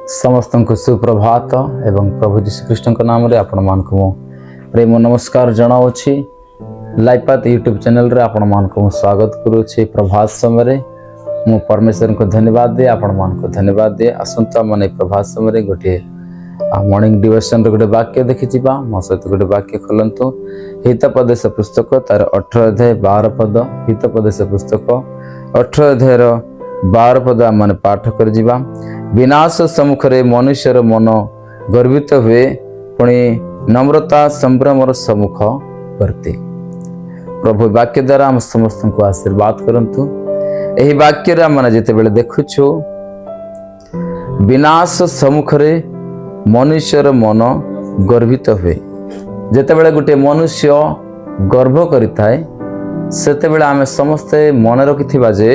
समस्त को सुप्रभात एवं प्रभु जीशुख्रीष्ट नाम रे आपण मानक मु प्रेम नमस्कार जनाऊँगी। लाइफ पाथ यूट्यूब चैनल रे आपण मानक मु स्वागत करुँची। प्रभात समय मु परमेश्वर को धन्यवाद दिए, आपण मान को धन्यवाद दिए। आसंता माने प्रभात समय गोटे मॉर्निंग डिवोशन गोटे वाक्य देखी मो सहित गोटे वाक्य खोलतु। हितोपदेश पुस्तक तार 18 अध्याय 12 पद। हितोपदेश पुस्तक 18 अध्याय 12 पद आम मैंने पाठ कर जिबा। विनाश सम्मुखरे मनुष्यर मन गर्वित हुए, पुणी नम्रता संभ्रमर सम्मुख करते। प्रभु वाक्य द्वारा आम समस्त को आशीर्वाद करंतु। एही वाक्य रे माने जेते बेले देखुछु, विनाश सम्मुखरे मनुष्यर मन गर्वित हुए। जेते बेले गुटे मनुष्य गर्व करिथाय, सेते बेले आमे समस्ते मन रखिथिबा जे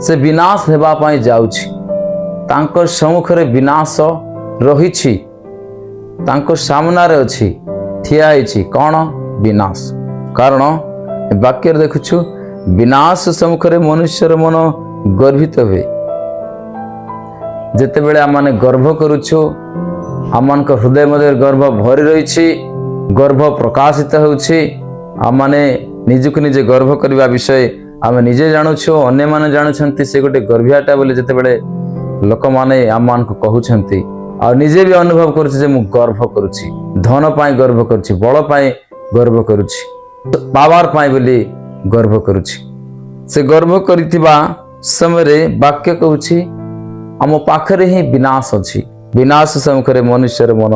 से विनाश हेबा पाई जाउछि। तांकर सम्मुखरे विनाश रहिछि, तांकर सामनारे अछि, ठिया होइछि कोन विनाश। कारण वाक्य देखुछु, विनाश सम्मुखरे मनुष्यर मन गर्वित हुए। जेते बेले आमाने गर्व करूछु, आमनक हृदय मध्य गर्व भरी रहिछि, गर्व प्रकाशित होछि। आमाने निजक निजे गर्व करबा विषय आमे निजे जानुछु, अन्य माने जानुछंती से गोटे गर्वियाटा बोले। जेते बेले लोक माने आम मान को कहउछंती आ निजे भी अनुभव करूछि जे मु गर्व करूछि, धन पाई गर्व करूछि, बल पाई गर्व करूछि, पावर पाई बोली गर्व करूछि। से गर्व करिथिबा समय रे वाक्य कहउछि, आम पाखरे ही विनाश अछि। विनाश सम्मुखरे मनुष्यर मन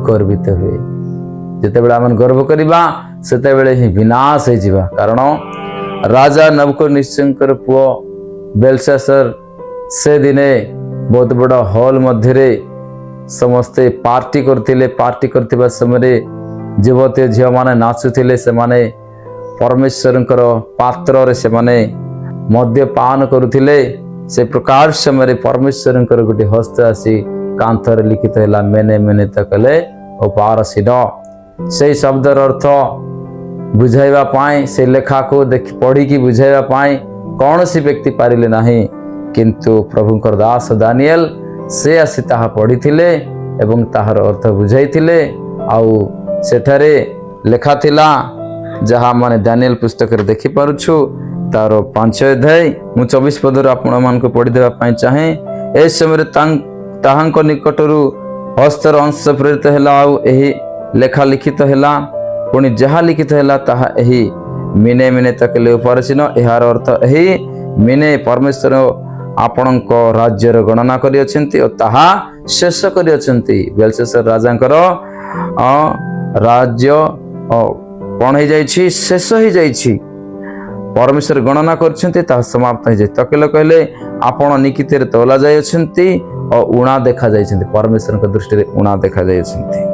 गर्वित हुए। जेते बेले आम गर्व करिबा सेते बेले ही विनाश हे जिबा। कारण राजा नबूकदनेस्सर पुओ बेलशास्सर से दिने बहुत बड़ा हॉल मध्य समस्ते पार्टी करथिले। पार्टी करथिबा समय युवती झियो माने नाचुथिले। से माने परमेश्वरंकर पात्र रे से माने मद्यपान करुथिले। से प्रकार समय परमेश्वरंकर गोटे हस्त आसी कांथर लिखित हैला, मेने मेने तकले उपारसिन। से शब्दर अर्थ बुझाइबा पाई, से लेखा को देख पढ़ी की बुझाइबा पाई कौन सी व्यक्ति पारिले नाही, किंतु प्रभुंकर दास दानिएल से आसी ताहा पढ़िथिले एवं ताहार अर्थ बुझाइथिले। आउ सेठारे लेखा थिला, जहा माने दानिएल पुस्तक रे देखि पारुछु, तार 5 अध्याय मु 24 पद रे आपण मान को पढ़ि देबा पाई चाहे। ए समय ताहांक निकटरू हस्तर अंश प्रेरित हैला, आउ एही लेखा लिखित हैला। पुणी जहा लिखित हैला ताहा एही मिने मिने तकले उपरसिन। एहार अर्थ एही मिने परमेश्वर आपणक राज्यर गणना करि अछंती और ताहा शेष करि अछंती। बेलशास्सर राजांकर राज्य कोन हे जाइछि, शेष हे जाइछि। परमेश्वर गणना करछंती, ताहा समाप्त हे जाय। तकले कहले आपण निकितेर तोला जाय अछंती और उणा देखा जाइछंती। परमेश्वरक दृष्टि रे उणा देखा जाय अछंती।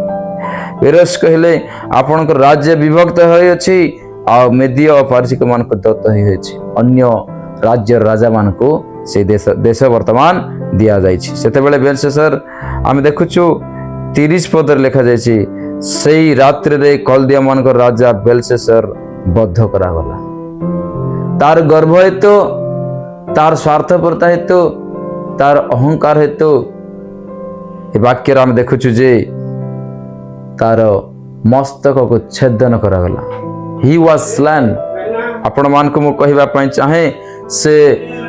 पेरस कहले आपणक राज्य विभक्त होय अछि आ मेदिय और पारसिक मान को दत्त होय अछि। अन्य राज्य राजा मान को से देश वर्तमान दिया जाइछि। सेते बेले बेलशास्सर आमे देखुछु 30 पद रे लिखा जाइछि, सेई रात्रि रे कलदिया मान को राजा बेलशास्सर बद्ध करा गला। तार गर्व हेतु, तार स्वार्थपरता हेतु, तार अहंकार हेतु ए वाक्य रे आमे देखुछु जे तार मस्तक को छेदन करा गला। He was slain. आपण मान को मु कहिबा पई चाहे, से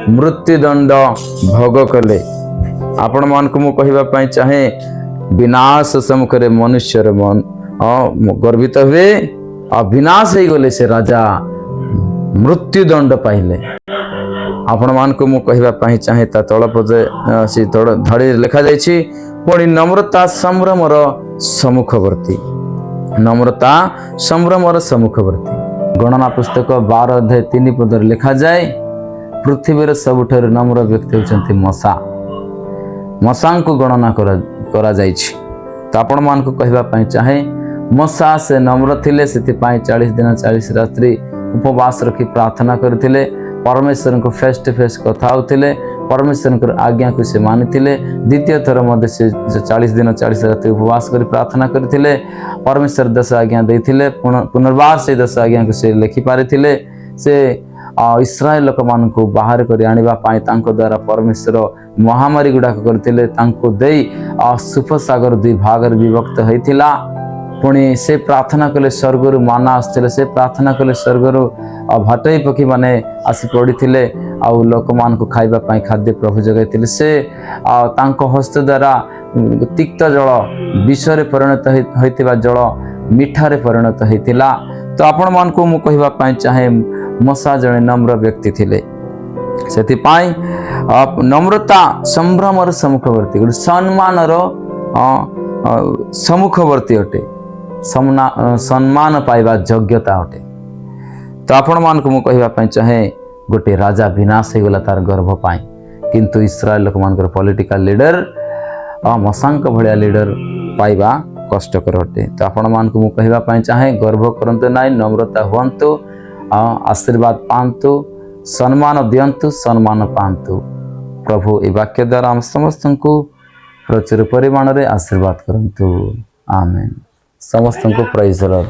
मृत्युदंड भोग कले। आपण मान को मु कहिबा पई चाहे, विनाश सम्मुखरे मनुष्यर मन गर्वित हुए आ विनाश हे गले। से राजा मृत्युदंड पाइले। आपण मान को मु कहिबा पई चाहे, ता तळ पदे से धड़ी लिखा जाइछि, पुणी नम्रता संभ्रमर सम्मुखवर्ती। नम्रता संभ्रमर सम्मुखवर्ती। गणना पुस्तक 12 अध्याय 3 पद लिखा जाए, पृथ्वी सबुठारु नम्र व्यक्ति होचंती मशा। मशा को गणना करा जाइछि। तो आपण मान को कहिबा पई चाहे, मशा से नम्र थिले, सेति पई 40 दिन 40 रात्रि उपवास रखी प्रार्थना करथिले। परमेश्वर को फेस टू फेस कथा होथिले। परमेश्वर आज्ञा को से मानिथिले। द्वितीय थर मध्य से 40 दिन 40 रात्रि उपवास कर प्रार्थना करथिले। परमेश्वर 10 आज्ञा देथिले। पुनर्बार से 10 आज्ञा को से लिखि पारिथिले। से इस्राएल लोक मान को बाहर कर आनिबा पाई तांको द्वारा परमेश्वर महामारी गुड़ाक करथिले तांको देई सुफ सागर दुई भाग विभक्त होइथिला। पुणी से प्रार्थना कले स्वर्गरु माना आसथिले से प्रार्थना कले स्वर्गरु भाटई पक्षी माने आसी पड़िथिले आउ लोक मान को खाइबा पाई खाद्य प्रभु जगाइथिले से तांको हस्त द्वारा तिक्त जल विषरे परिणत होइतिबा जल मिठारे परिणत होइतिला। तो आपण मान को मु कहिबा पाई चाहे मसा जणे नम्र व्यक्ति थिले सेति पाई नम्रता संभ्रमर सम्मुखवर्ती गुड सम्मानर सम्मुखवर्ती अटे सम्मान पाइबा योग्यता अटे। तो आपण मान को मु कहिबा पाई चाहे गोटे राजा विनाश हो गला तार गर्भ पाई किंतु इस्राएल लोक मानकर पॉलिटिकल लीडर मसांक भलिया लीडर पाइबा कष्टकर अटे। तो आपण मान को मु कहिबा पाई चाहे गर्व करंतु नाइ नम्रता हुअंतु आशीर्वाद पांतु सम्मान दियंतु सम्मान पांतु। प्रभु ए वाक्य द्वारा हम समस्त को प्रचुर परिमाण रे आशीर्वाद करंतु। आमेन। समस्त को प्राइज द लॉर्ड।